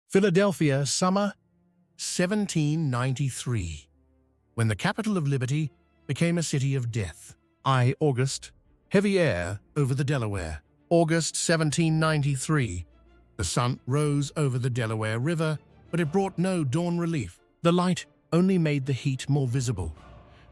Philadelphia, summer 1793, when the capital of liberty became a city of death. August, heavy air over the Delaware. August 1793. The sun rose over the Delaware River, but it brought no dawn relief. The light only made the heat more visible,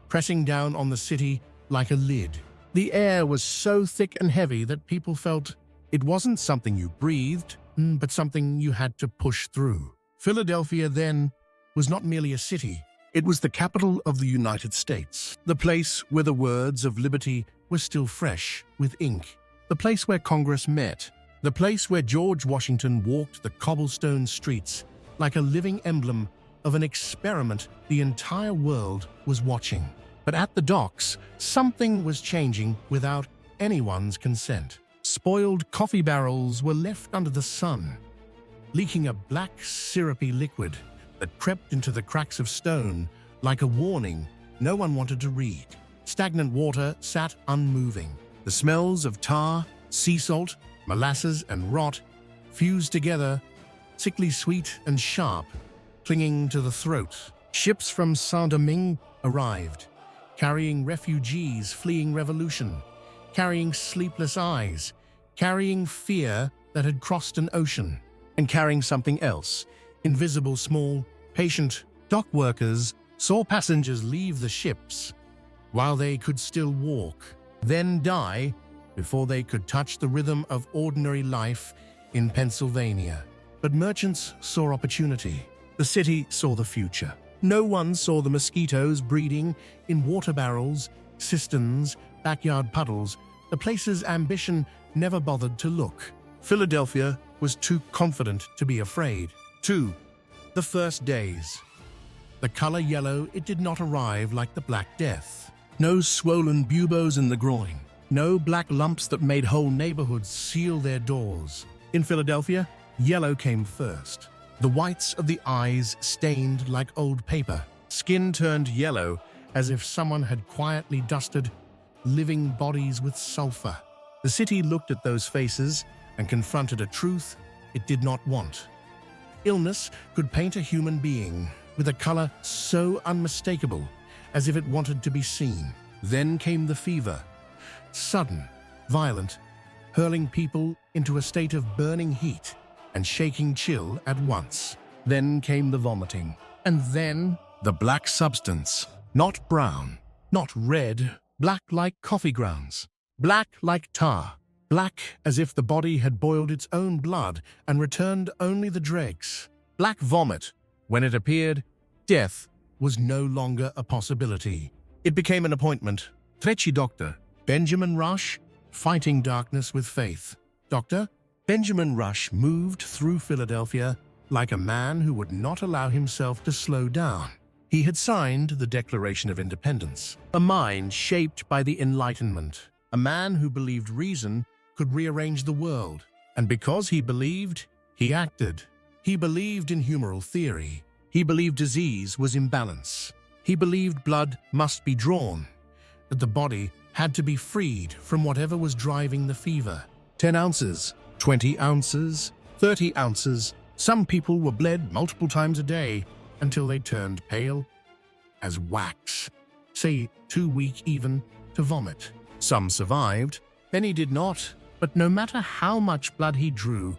pressing down on the city like a lid. The air was so thick and heavy that people felt it wasn't something you breathed, but something you had to push through. Philadelphia then was not merely a city. It was the capital of the United States, the place where the words of liberty were still fresh with ink, the place where Congress met, the place where George Washington walked the cobblestone streets like a living emblem of an experiment the entire world was watching. But at the docks, something was changing without anyone's consent. Spoiled coffee barrels were left under the sun, leaking a black, syrupy liquid that crept into the cracks of stone like a warning no one wanted to read. Stagnant water sat unmoving. The smells of tar, sea salt, molasses, and rot fused together, sickly sweet and sharp, clinging to the throat. Ships from Saint-Domingue arrived, carrying refugees fleeing revolution, carrying sleepless eyes, carrying fear that had crossed an ocean, and carrying something else. Invisible, small, patient dock workers saw passengers leave the ships while they could still walk, then die before they could touch the rhythm of ordinary life in Pennsylvania. But merchants saw opportunity. The city saw the future. No one saw the mosquitoes breeding in water barrels, cisterns, backyard puddles, the place's ambition never bothered to look. Philadelphia was too confident to be afraid. 2. The first days. The color yellow, it did not arrive like the Black Death. No swollen buboes in the groin. No black lumps that made whole neighborhoods seal their doors. In Philadelphia, yellow came first. The whites of the eyes stained like old paper. Skin turned yellow as if someone had quietly dusted living bodies with sulfur. The city looked at those faces and confronted a truth it did not want. Illness could paint a human being with a color so unmistakable as if it wanted to be seen. Then came the fever, sudden, violent, hurling people into a state of burning heat and shaking chill at once. Then came the vomiting, and then the black substance, not brown, not red, black like coffee grounds, black like tar, black as if the body had boiled its own blood and returned only the dregs. Black vomit. When it appeared, death was no longer a possibility. It became an appointment. Trecci Doctor Benjamin Rush, fighting darkness with faith. Dr. Benjamin Rush moved through Philadelphia like a man who would not allow himself to slow down. He had signed the Declaration of Independence, a mind shaped by the Enlightenment, a man who believed reason could rearrange the world. And because he believed, he acted. He believed in humoral theory. He believed disease was imbalance. He believed blood must be drawn, that the body had to be freed from whatever was driving the fever. 10 ounces, 20 ounces, 30 ounces. Some people were bled multiple times a day until they turned pale as wax, say too weak even to vomit. Some survived, many did not, but no matter how much blood he drew,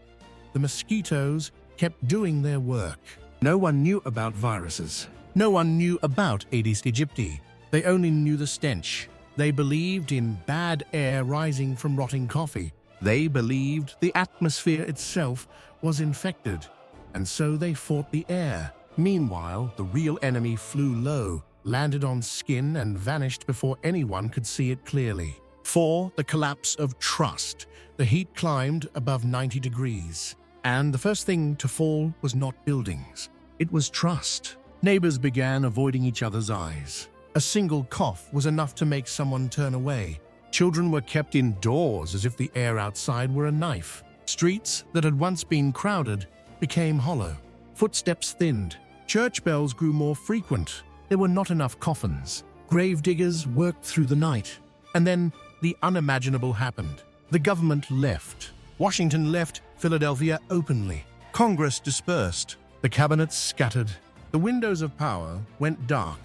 the mosquitoes kept doing their work. No one knew about viruses. No one knew about Aedes aegypti. They only knew the stench. They believed in bad air rising from rotting coffee. They believed the atmosphere itself was infected, and so they fought the air. Meanwhile, the real enemy flew low, landed on skin, and vanished before anyone could see it clearly. 4. The collapse of trust. The heat climbed above 90 degrees, and the first thing to fall was not buildings. It was trust. Neighbors began avoiding each other's eyes. A single cough was enough to make someone turn away. Children were kept indoors as if the air outside were a knife. Streets that had once been crowded became hollow. Footsteps thinned. Church bells grew more frequent. There were not enough coffins. Grave diggers worked through the night. And then the unimaginable happened. The government left. Washington left Philadelphia openly. Congress dispersed. The cabinets scattered. The windows of power went dark,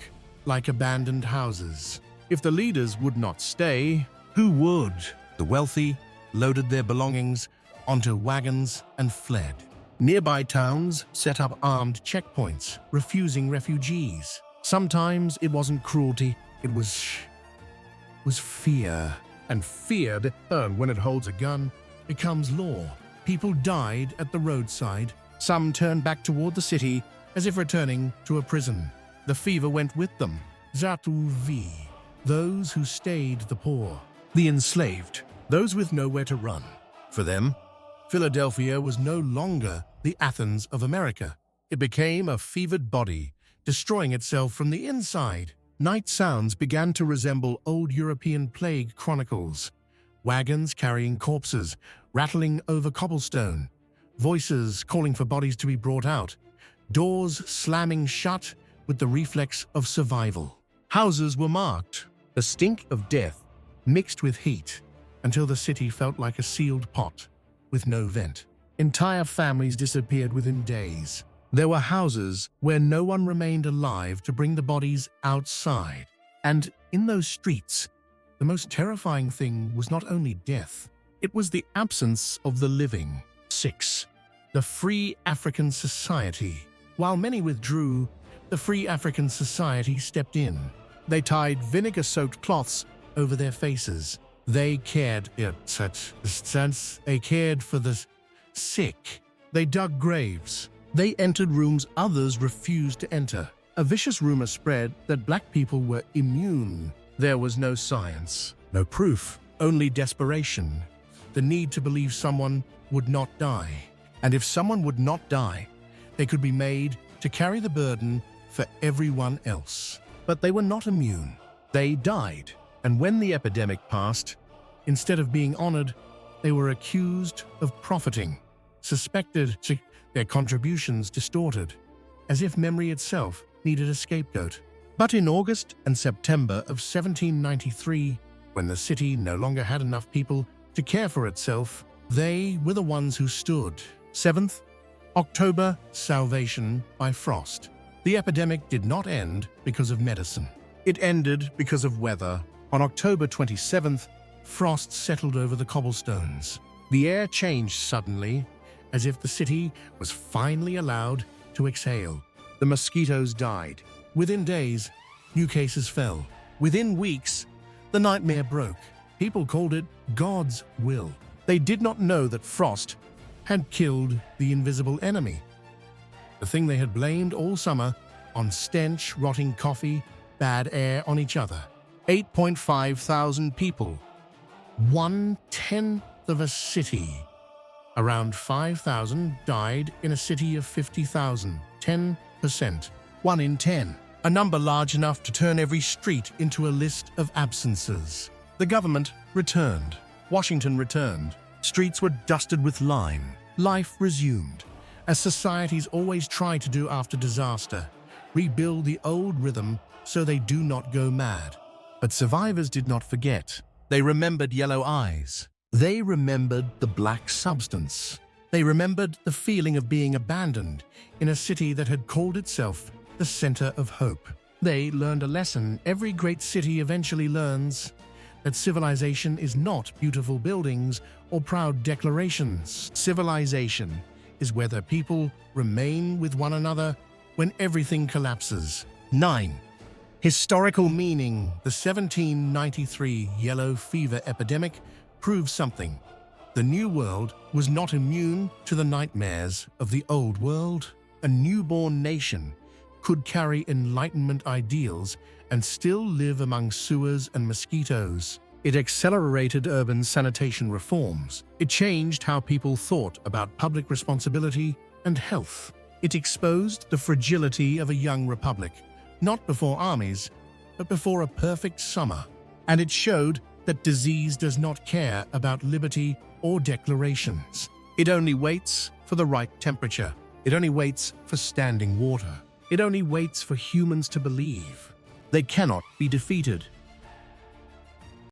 like abandoned houses. If the leaders would not stay, who would? The wealthy loaded their belongings onto wagons and fled. Nearby towns set up armed checkpoints, refusing refugees. Sometimes it wasn't cruelty, it was fear. And fear, when it holds a gun, becomes law. People died at the roadside. Some turned back toward the city as if returning to a prison. The fever went with them. Zatuvi, those who stayed the poor. The enslaved, those with nowhere to run. For them, Philadelphia was no longer the Athens of America. It became a fevered body, destroying itself from the inside. Night sounds began to resemble old European plague chronicles. Wagons carrying corpses, rattling over cobblestone. Voices calling for bodies to be brought out. Doors slamming shut with the reflex of survival. Houses were marked. The stink of death mixed with heat until the city felt like a sealed pot with no vent. Entire families disappeared within days. There were houses where no one remained alive to bring the bodies outside. And in those streets, the most terrifying thing was not only death, it was the absence of the living. 6. The Free African Society. While many withdrew, the Free African Society stepped in. They tied vinegar-soaked cloths over their faces. They cared for the sick. They dug graves. They entered rooms others refused to enter. A vicious rumor spread that black people were immune. There was no science, no proof, only desperation. The need to believe someone would not die. And if someone would not die, they could be made to carry the burden for everyone else. But they were not immune. They died. And when the epidemic passed, instead of being honored, they were accused of profiting, suspected, their contributions distorted, as if memory itself needed a scapegoat. But in August and September of 1793, when the city no longer had enough people to care for itself, they were the ones who stood. 7th October, salvation by frost. The epidemic did not end because of medicine. It ended because of weather. On October 27th, frost settled over the cobblestones. The air changed suddenly, as if the city was finally allowed to exhale. The mosquitoes died. Within days, new cases fell. Within weeks, the nightmare broke. People called it God's will. They did not know that frost had killed the invisible enemy. The thing they had blamed all summer on stench, rotting coffee, bad air on each other. 8.5 thousand people. 1/10 of a city. Around 5,000 died in a city of 50,000. 10%. 1 in 10. A number large enough to turn every street into a list of absences. The government returned. Washington returned. Streets were dusted with lime. Life resumed, as societies always try to do after disaster. Rebuild the old rhythm so they do not go mad. But survivors did not forget. They remembered yellow eyes. They remembered the black substance. They remembered the feeling of being abandoned in a city that had called itself the center of hope. They learned a lesson every great city eventually learns, that civilization is not beautiful buildings or proud declarations. Civilization is whether people remain with one another when everything collapses. 9. Historical meaning. The 1793 yellow fever epidemic proved something. The New World was not immune to the nightmares of the Old World. A newborn nation could carry Enlightenment ideals and still live among sewers and mosquitoes. It accelerated urban sanitation reforms. It changed how people thought about public responsibility and health. It exposed the fragility of a young republic, not before armies, but before a perfect summer. And it showed that disease does not care about liberty or declarations. It only waits for the right temperature. It only waits for standing water. It only waits for humans to believe. They cannot be defeated.